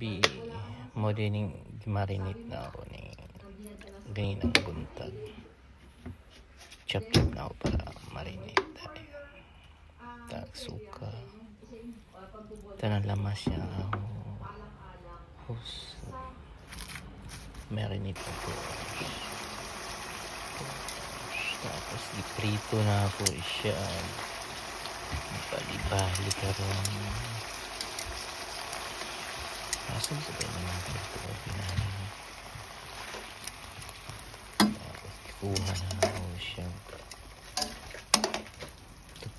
Gabi mo din marinate na ako ni ganinang buntag. Chop na ako para marinate tayo. Tag suka. Tanang lamas siya ako. Marinate ako. Tapos iprito na ako siya. Bali-bali karon. Asan sa tayo naman ito? Pinahin. Tapos ikuha na ako siya.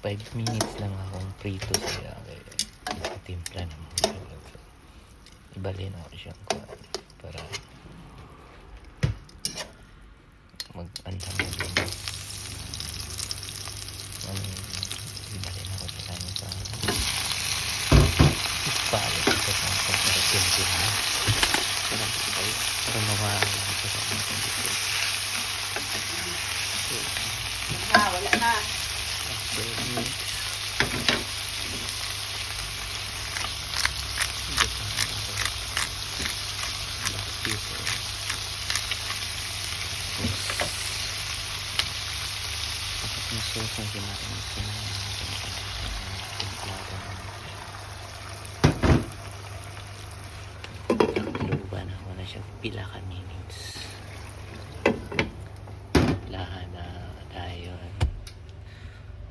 5 minutes lang akong prito siya. Kaya timpla na mo siya. Ibalin ako siyang para mag-andam na din. Ibalin ako sa kanya para ipalo ito sa pagkarating na. Para mawala ito sa kanya. Wala na. After mix. Yung sauce na ginagawa ko na nakuluban ako na siya pila ka minutes lahan na dayon.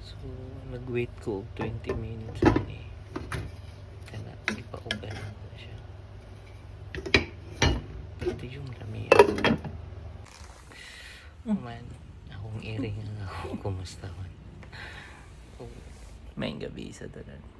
So nag-wait ko 20 minutes ni kana ipauban ako siya. Ito yung lamian man akong iring ako kumusta man. May gabi sa dalan.